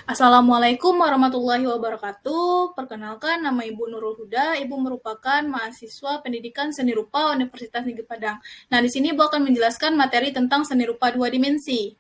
Assalamualaikum warahmatullahi wabarakatuh. Perkenalkan, nama Ibu Nurul Huda. Ibu merupakan mahasiswa pendidikan seni rupa Universitas Negeri Padang. Nah, di sini Ibu akan menjelaskan materi tentang seni rupa dua dimensi.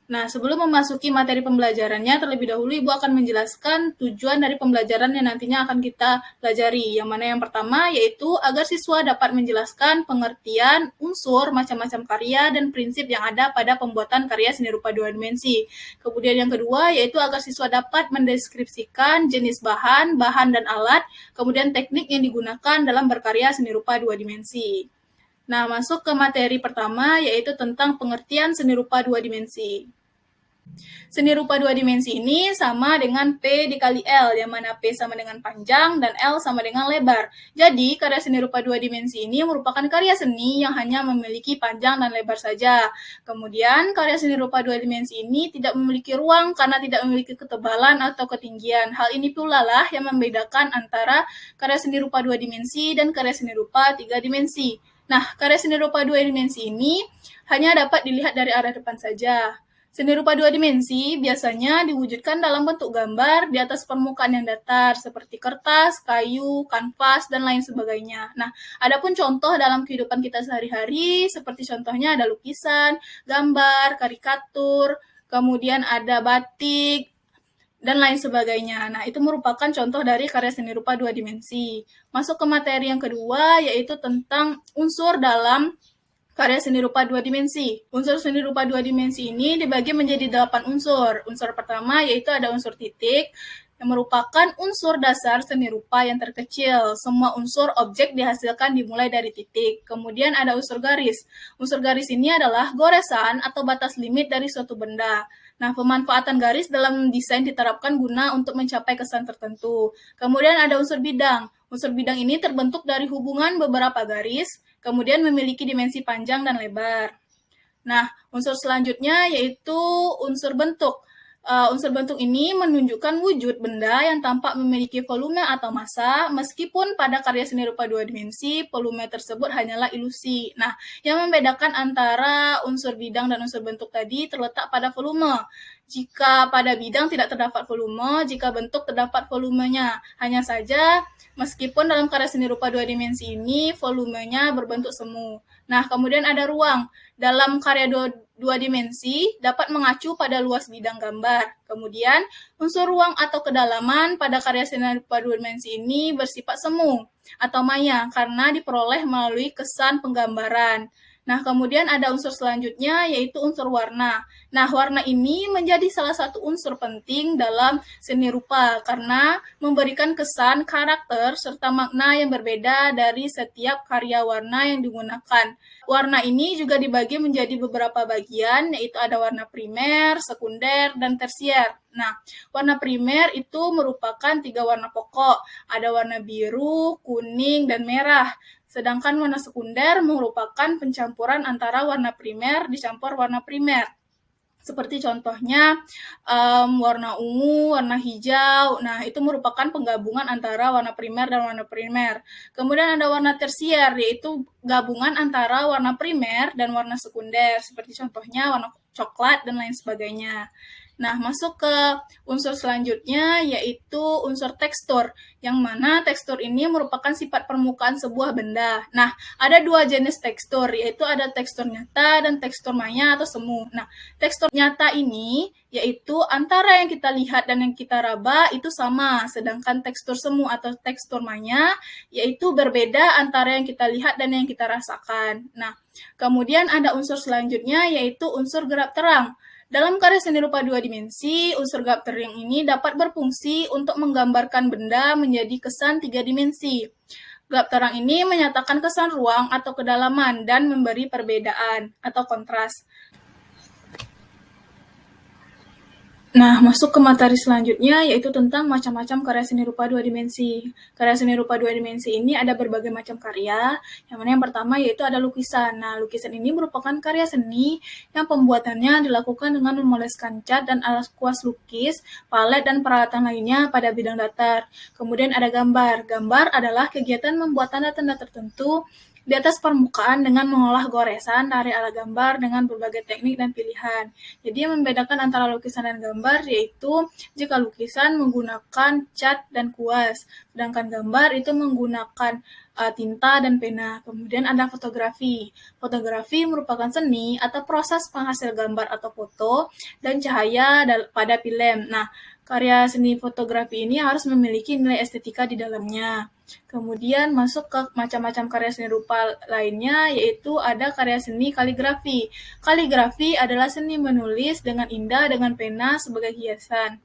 Nah, sebelum memasuki materi pembelajarannya, terlebih dahulu Ibu akan menjelaskan tujuan dari pembelajaran yang nantinya akan kita pelajari. Yang mana yang pertama yaitu agar siswa dapat menjelaskan pengertian, unsur, macam-macam karya, dan prinsip yang ada pada pembuatan karya seni rupa dua dimensi. Kemudian yang kedua yaitu agar siswa dapat mendeskripsikan jenis bahan, dan alat, kemudian teknik yang digunakan dalam berkarya seni rupa dua dimensi. Nah, masuk ke materi pertama, yaitu tentang pengertian seni rupa dua dimensi. Seni rupa dua dimensi ini sama dengan P dikali L, yang mana P sama dengan panjang dan L sama dengan lebar. Jadi, karya seni rupa dua dimensi ini merupakan karya seni yang hanya memiliki panjang dan lebar saja. Kemudian, karya seni rupa dua dimensi ini tidak memiliki ruang karena tidak memiliki ketebalan atau ketinggian. Hal ini pula lah yang membedakan antara karya seni rupa dua dimensi dan karya seni rupa tiga dimensi. Nah, karya seni rupa dua dimensi ini hanya dapat dilihat dari arah depan saja. Seni rupa dua dimensi biasanya diwujudkan dalam bentuk gambar di atas permukaan yang datar, seperti kertas, kayu, kanvas, dan lain sebagainya. Nah, adapun contoh dalam kehidupan kita sehari-hari, seperti contohnya ada lukisan, gambar, karikatur, kemudian ada batik, dan lain sebagainya. Nah, itu merupakan contoh dari karya seni rupa dua dimensi. Masuk ke materi yang kedua, yaitu tentang unsur dalam karya seni rupa dua dimensi. Unsur seni rupa dua dimensi ini dibagi menjadi 8 unsur. Unsur pertama yaitu ada unsur titik, yang merupakan unsur dasar seni rupa yang terkecil. Semua unsur objek dihasilkan dimulai dari titik. Kemudian ada unsur garis. Unsur garis ini adalah goresan atau batas limit dari suatu benda. Nah, pemanfaatan garis dalam desain diterapkan guna untuk mencapai kesan tertentu. Kemudian ada unsur bidang. Unsur bidang ini terbentuk dari hubungan beberapa garis, kemudian memiliki dimensi panjang dan lebar. Nah, unsur selanjutnya yaitu unsur bentuk. Unsur bentuk ini menunjukkan wujud benda yang tampak memiliki volume atau massa, meskipun pada karya seni rupa dua dimensi, volume tersebut hanyalah ilusi. Nah, yang membedakan antara unsur bidang dan unsur bentuk tadi terletak pada volume. Jika pada bidang tidak terdapat volume, jika bentuk terdapat volumenya. Hanya saja, meskipun dalam karya seni rupa dua dimensi ini, volumenya berbentuk semu. Nah, kemudian ada ruang. Dalam karya dua dimensi dapat mengacu pada luas bidang gambar. Kemudian, unsur ruang atau kedalaman pada karya seni rupa dua dimensi ini bersifat semu atau maya karena diperoleh melalui kesan penggambaran. Nah, kemudian ada unsur selanjutnya yaitu unsur warna. Nah, warna ini menjadi salah satu unsur penting dalam seni rupa karena memberikan kesan, karakter, serta makna yang berbeda dari setiap karya warna yang digunakan. Warna ini juga dibagi menjadi beberapa bagian, yaitu ada warna primer, sekunder, dan tersier. Nah, warna primer itu merupakan 3 warna pokok. Ada warna biru, kuning, dan merah. Sedangkan warna sekunder merupakan pencampuran antara warna primer dicampur warna primer. Seperti contohnya warna ungu, warna hijau. Nah, itu merupakan penggabungan antara warna primer dan warna primer. Kemudian ada warna tersier, yaitu gabungan antara warna primer dan warna sekunder. Seperti contohnya warna coklat dan lain sebagainya. Nah, masuk ke unsur selanjutnya yaitu unsur tekstur, yang mana tekstur ini merupakan sifat permukaan sebuah benda. Nah, ada 2 jenis tekstur, yaitu ada tekstur nyata dan tekstur maya atau semu. Nah, tekstur nyata ini yaitu antara yang kita lihat dan yang kita raba itu sama, sedangkan tekstur semu atau tekstur maya yaitu berbeda antara yang kita lihat dan yang kita rasakan. Nah, kemudian ada unsur selanjutnya yaitu unsur gelap terang. Dalam karya seni rupa dua dimensi, unsur gelap terang ini dapat berfungsi untuk menggambarkan benda menjadi kesan 3 dimensi. Gelap terang ini menyatakan kesan ruang atau kedalaman dan memberi perbedaan atau kontras. Nah, masuk ke materi selanjutnya, yaitu tentang macam-macam karya seni rupa dua dimensi. Karya seni rupa dua dimensi ini ada berbagai macam karya, yang mana yang pertama yaitu ada lukisan. Nah, lukisan ini merupakan karya seni yang pembuatannya dilakukan dengan memoleskan cat dan alat kuas lukis, palet, dan peralatan lainnya pada bidang datar. Kemudian ada gambar. Gambar adalah kegiatan membuat tanda-tanda tertentu di atas permukaan dengan mengolah goresan dari ala gambar dengan berbagai teknik dan pilihan. Jadi yang membedakan antara lukisan dan gambar yaitu jika lukisan menggunakan cat dan kuas, sedangkan gambar itu menggunakan tinta dan pena. Kemudian ada fotografi. Fotografi merupakan seni atau proses penghasil gambar atau foto dan cahaya pada film. Nah, karya seni fotografi ini harus memiliki nilai estetika di dalamnya. Kemudian masuk ke macam-macam karya seni rupa lainnya, yaitu ada karya seni kaligrafi. Kaligrafi adalah seni menulis dengan indah dengan pena sebagai hiasan.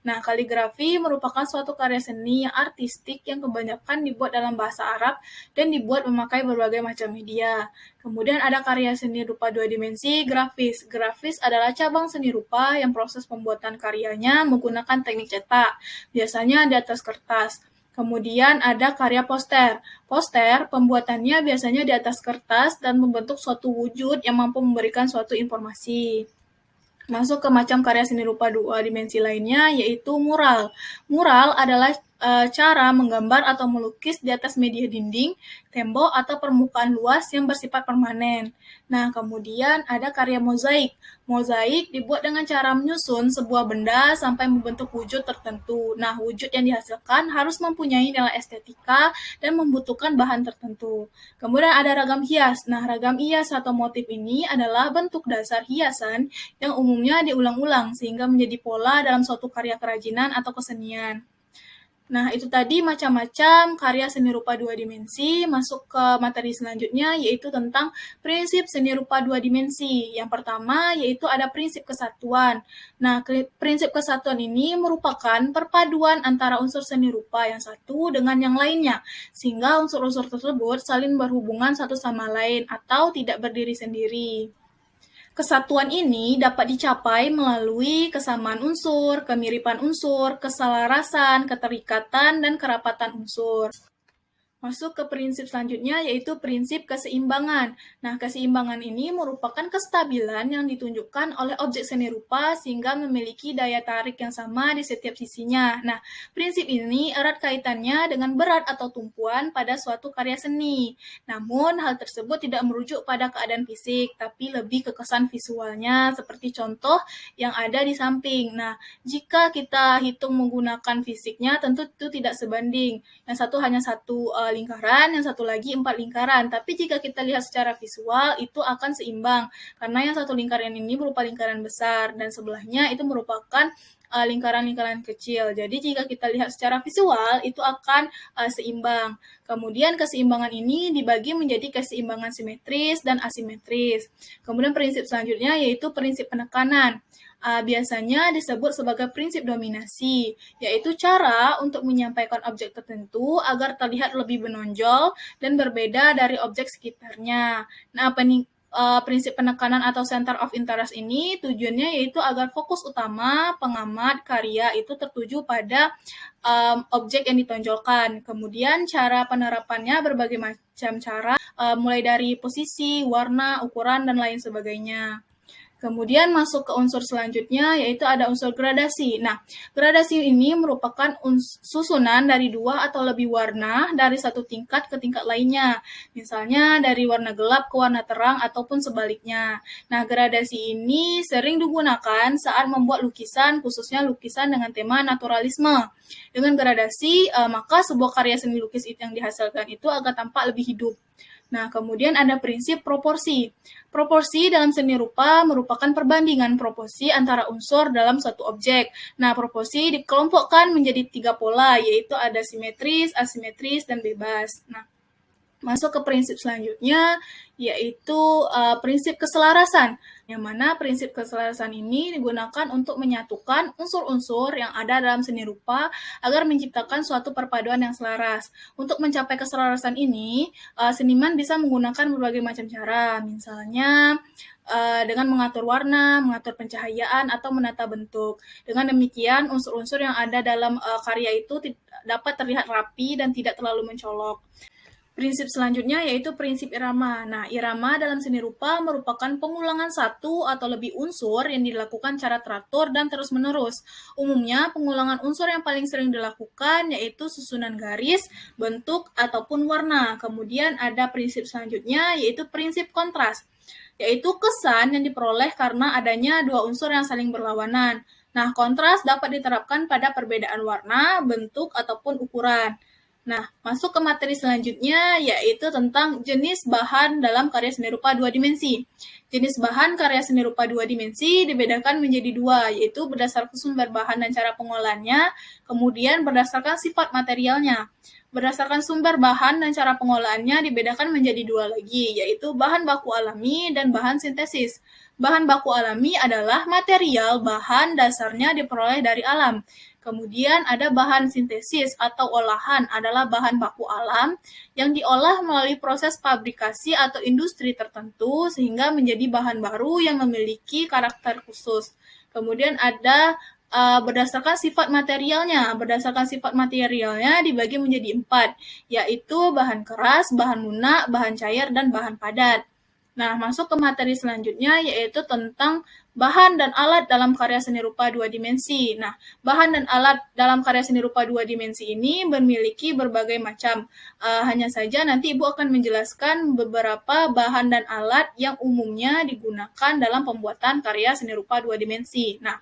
Nah, kaligrafi merupakan suatu karya seni yang artistik yang kebanyakan dibuat dalam bahasa Arab dan dibuat memakai berbagai macam media. Kemudian ada karya seni rupa dua dimensi, grafis. Grafis adalah cabang seni rupa yang proses pembuatan karyanya menggunakan teknik cetak, biasanya di atas kertas. Kemudian ada karya poster. Poster, pembuatannya biasanya di atas kertas dan membentuk suatu wujud yang mampu memberikan suatu informasi. Masuk ke macam karya seni rupa dua dimensi lainnya, yaitu mural. Mural adalah cara menggambar atau melukis di atas media dinding, tembok, atau permukaan luas yang bersifat permanen. Nah, kemudian ada karya mozaik. Mozaik dibuat dengan cara menyusun sebuah benda sampai membentuk wujud tertentu. Nah, wujud yang dihasilkan harus mempunyai nilai estetika dan membutuhkan bahan tertentu. Kemudian ada ragam hias. Nah, ragam hias atau motif ini adalah bentuk dasar hiasan yang umumnya diulang-ulang sehingga menjadi pola dalam suatu karya kerajinan atau kesenian. Nah, itu tadi macam-macam karya seni rupa dua dimensi. Masuk ke materi selanjutnya, yaitu tentang prinsip seni rupa dua dimensi. Yang pertama, yaitu ada prinsip kesatuan. Nah, prinsip kesatuan ini merupakan perpaduan antara unsur seni rupa yang satu dengan yang lainnya, sehingga unsur-unsur tersebut saling berhubungan satu sama lain atau tidak berdiri sendiri. Kesatuan ini dapat dicapai melalui kesamaan unsur, kemiripan unsur, keselarasan, keterikatan, dan kerapatan unsur. Masuk ke prinsip selanjutnya, yaitu prinsip keseimbangan. Nah, keseimbangan ini merupakan kestabilan yang ditunjukkan oleh objek seni rupa sehingga memiliki daya tarik yang sama di setiap sisinya. Nah, prinsip ini erat kaitannya dengan berat atau tumpuan pada suatu karya seni. Namun, hal tersebut tidak merujuk pada keadaan fisik, tapi lebih ke kesan visualnya, seperti contoh yang ada di samping. Nah, jika kita hitung menggunakan fisiknya, tentu itu tidak sebanding. Yang satu hanya satu lingkaran, yang satu lagi 4 lingkaran. Tapi jika kita lihat secara visual, itu akan seimbang. Karena yang satu lingkaran ini berupa lingkaran besar, dan sebelahnya itu merupakan lingkaran-lingkaran kecil. Jadi jika kita lihat secara visual, itu akan seimbang. Kemudian keseimbangan ini dibagi menjadi keseimbangan simetris dan asimetris. Kemudian prinsip selanjutnya yaitu prinsip penekanan. Biasanya disebut sebagai prinsip dominasi, yaitu cara untuk menyampaikan objek tertentu agar terlihat lebih menonjol dan berbeda dari objek sekitarnya. Nah, prinsip penekanan atau center of interest ini tujuannya yaitu agar fokus utama pengamat karya itu tertuju pada objek yang ditonjolkan. Kemudian cara penerapannya berbagai macam cara, mulai dari posisi, warna, ukuran, dan lain sebagainya. Kemudian masuk ke unsur selanjutnya, yaitu ada unsur gradasi. Nah, gradasi ini merupakan susunan dari dua atau lebih warna dari satu tingkat ke tingkat lainnya. Misalnya dari warna gelap ke warna terang ataupun sebaliknya. Nah, gradasi ini sering digunakan saat membuat lukisan, khususnya lukisan dengan tema naturalisme. Dengan gradasi, maka sebuah karya seni lukis yang dihasilkan itu akan tampak lebih hidup. Nah, kemudian ada prinsip proporsi. Proporsi dalam seni rupa merupakan perbandingan proporsi antara unsur dalam suatu objek. Nah, proporsi dikelompokkan menjadi 3 pola, yaitu ada simetris, asimetris, dan bebas. Nah, masuk ke prinsip selanjutnya, yaitu prinsip keselarasan, yang mana prinsip keselarasan ini digunakan untuk menyatukan unsur-unsur yang ada dalam seni rupa agar menciptakan suatu perpaduan yang selaras. Untuk mencapai keselarasan ini, seniman bisa menggunakan berbagai macam cara, misalnya dengan mengatur warna, mengatur pencahayaan, atau menata bentuk. Dengan demikian, unsur-unsur yang ada dalam karya itu dapat terlihat rapi dan tidak terlalu mencolok. Prinsip selanjutnya yaitu prinsip irama. Nah, irama dalam seni rupa merupakan pengulangan satu atau lebih unsur yang dilakukan secara teratur dan terus-menerus. Umumnya, pengulangan unsur yang paling sering dilakukan yaitu susunan garis, bentuk, ataupun warna. Kemudian ada prinsip selanjutnya yaitu prinsip kontras, yaitu kesan yang diperoleh karena adanya dua unsur yang saling berlawanan. Nah, kontras dapat diterapkan pada perbedaan warna, bentuk, ataupun ukuran. Nah, masuk ke materi selanjutnya, yaitu tentang jenis bahan dalam karya seni rupa dua dimensi. Jenis bahan karya seni rupa dua dimensi dibedakan menjadi dua, yaitu berdasarkan sumber bahan dan cara pengolahannya, kemudian berdasarkan sifat materialnya. Berdasarkan sumber bahan dan cara pengolahannya dibedakan menjadi dua lagi, yaitu bahan baku alami dan bahan sintesis. Bahan baku alami adalah material bahan dasarnya diperoleh dari alam. Kemudian ada bahan sintesis atau olahan adalah bahan baku alam yang diolah melalui proses fabrikasi atau industri tertentu sehingga menjadi bahan baru yang memiliki karakter khusus. Kemudian ada berdasarkan sifat materialnya. Berdasarkan sifat materialnya dibagi menjadi 4, yaitu bahan keras, bahan lunak, bahan cair, dan bahan padat. Nah, masuk ke materi selanjutnya yaitu tentang bahan dan alat dalam karya seni rupa dua dimensi. Nah, bahan dan alat dalam karya seni rupa dua dimensi ini memiliki berbagai macam. Hanya saja nanti Ibu akan menjelaskan beberapa bahan dan alat yang umumnya digunakan dalam pembuatan karya seni rupa dua dimensi. Nah,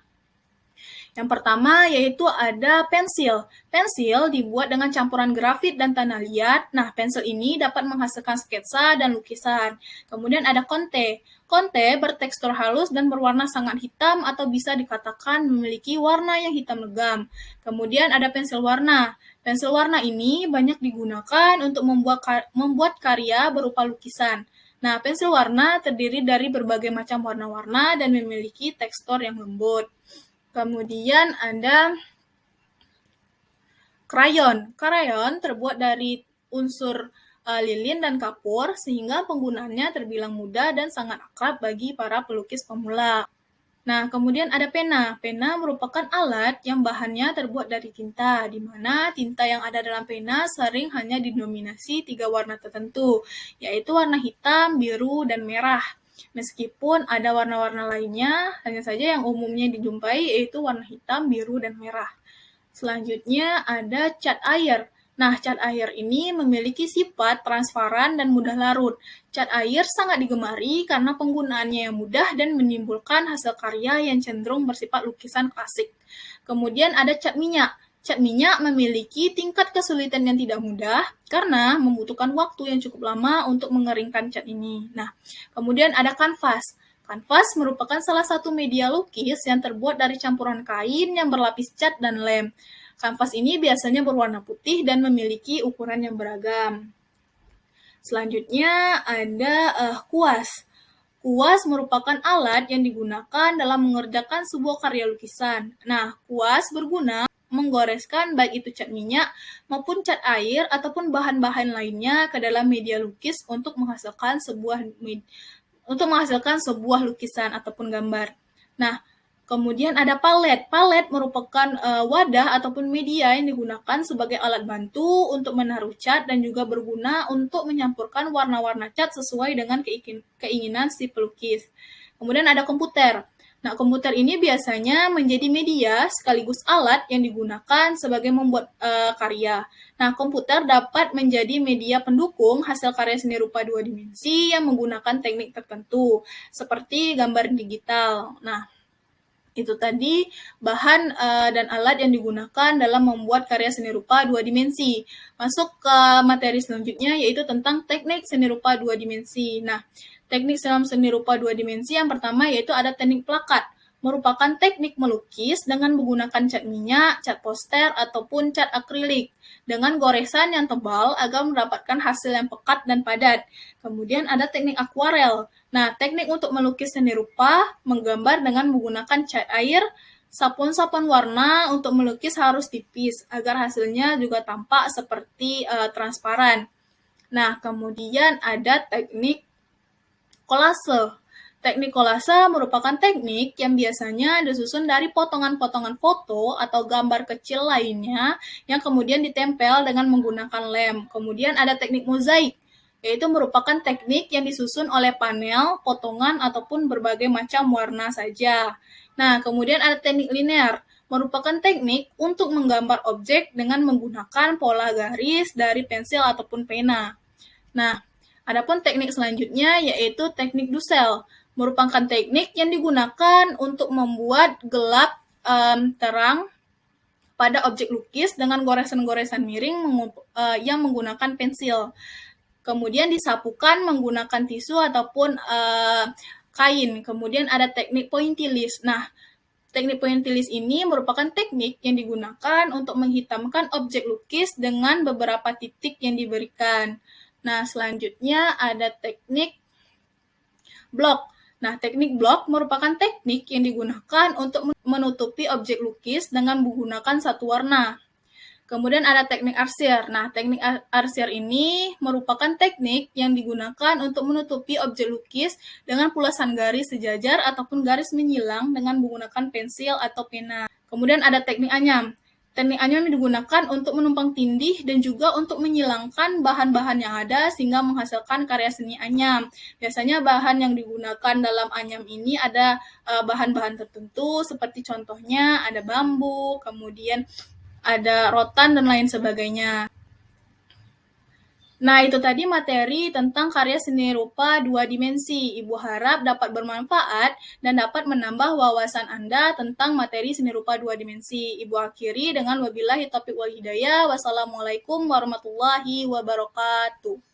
yang pertama yaitu ada pensil. Pensil dibuat dengan campuran grafit dan tanah liat. Nah, pensil ini dapat menghasilkan sketsa dan lukisan. Kemudian ada konte. Konte bertekstur halus dan berwarna sangat hitam atau bisa dikatakan memiliki warna yang hitam legam. Kemudian ada pensil warna. Pensil warna ini banyak digunakan untuk membuat karya berupa lukisan. Nah, pensil warna terdiri dari berbagai macam warna-warna dan memiliki tekstur yang lembut. Kemudian ada krayon. Krayon terbuat dari unsur lilin dan kapur sehingga penggunaannya terbilang mudah dan sangat akrab bagi para pelukis pemula. Nah, kemudian ada pena. Pena merupakan alat yang bahannya terbuat dari tinta, di mana tinta yang ada dalam pena sering hanya didominasi 3 warna tertentu, yaitu warna hitam, biru, dan merah. Meskipun ada warna-warna lainnya, hanya saja yang umumnya dijumpai yaitu warna hitam, biru, dan merah. Selanjutnya ada cat air. Nah, cat air ini memiliki sifat transparan dan mudah larut. Cat air sangat digemari karena penggunaannya yang mudah dan menimbulkan hasil karya yang cenderung bersifat lukisan klasik. Kemudian ada cat minyak. Cat minyak memiliki tingkat kesulitan yang tidak mudah karena membutuhkan waktu yang cukup lama untuk mengeringkan cat ini. Nah, kemudian ada kanvas. Kanvas merupakan salah satu media lukis yang terbuat dari campuran kain yang berlapis cat dan lem. Kanvas ini biasanya berwarna putih dan memiliki ukuran yang beragam. Selanjutnya ada kuas. Kuas merupakan alat yang digunakan dalam mengerjakan sebuah karya lukisan. Nah, kuas berguna menggoreskan baik itu cat minyak maupun cat air ataupun bahan-bahan lainnya ke dalam media lukis untuk menghasilkan sebuah lukisan ataupun gambar. Nah, kemudian ada palet. Palet merupakan wadah ataupun media yang digunakan sebagai alat bantu untuk menaruh cat dan juga berguna untuk menyampurkan warna-warna cat sesuai dengan keinginan si pelukis. Kemudian ada komputer. Nah, komputer ini biasanya menjadi media sekaligus alat yang digunakan sebagai membuat karya. Nah, komputer dapat menjadi media pendukung hasil karya seni rupa dua dimensi yang menggunakan teknik tertentu, seperti gambar digital. Nah, itu tadi bahan dan alat yang digunakan dalam membuat karya seni rupa dua dimensi. Masuk ke materi selanjutnya yaitu tentang teknik seni rupa dua dimensi. Nah, teknik dalam seni rupa dua dimensi yang pertama yaitu ada teknik plakat. Merupakan teknik melukis dengan menggunakan cat minyak, cat poster, ataupun cat akrilik dengan goresan yang tebal agar mendapatkan hasil yang pekat dan padat. Kemudian ada teknik akuarel. Nah, teknik untuk melukis seni rupa menggambar dengan menggunakan cat air, sabun-sabun warna untuk melukis harus tipis agar hasilnya juga tampak seperti transparan. Nah, kemudian ada teknik kolase. Teknik kolase merupakan teknik yang biasanya disusun dari potongan-potongan foto atau gambar kecil lainnya yang kemudian ditempel dengan menggunakan lem. Kemudian ada teknik mozaik, yaitu merupakan teknik yang disusun oleh panel, potongan, ataupun berbagai macam warna saja. Nah, kemudian ada teknik linear, merupakan teknik untuk menggambar objek dengan menggunakan pola garis dari pensil ataupun pena. Nah, adapun teknik selanjutnya yaitu teknik Dussel, merupakan teknik yang digunakan untuk membuat gelap terang pada objek lukis dengan goresan-goresan miring yang menggunakan pensil. Kemudian disapukan menggunakan tisu ataupun kain. Kemudian ada teknik pointillis. Nah, teknik pointillis ini merupakan teknik yang digunakan untuk menghitamkan objek lukis dengan beberapa titik yang diberikan. Nah, selanjutnya ada teknik blok. Nah, teknik blok merupakan teknik yang digunakan untuk menutupi objek lukis dengan menggunakan satu warna. Kemudian ada teknik arsier. Nah, teknik arsier ini merupakan teknik yang digunakan untuk menutupi objek lukis dengan pulasan garis sejajar ataupun garis menyilang dengan menggunakan pensil atau pena. Kemudian ada teknik anyam. Teknik anyam digunakan untuk menumpang tindih dan juga untuk menyilangkan bahan-bahan yang ada sehingga menghasilkan karya seni anyam. Biasanya bahan yang digunakan dalam anyam ini ada bahan-bahan tertentu seperti contohnya ada bambu, kemudian ada rotan dan lain sebagainya. Nah, itu tadi materi tentang karya seni rupa 2 dimensi. Ibu harap dapat bermanfaat dan dapat menambah wawasan Anda tentang materi seni rupa 2 dimensi. Ibu akhiri dengan wabillahi taufiq wal hidayah. Wassalamualaikum warahmatullahi wabarakatuh.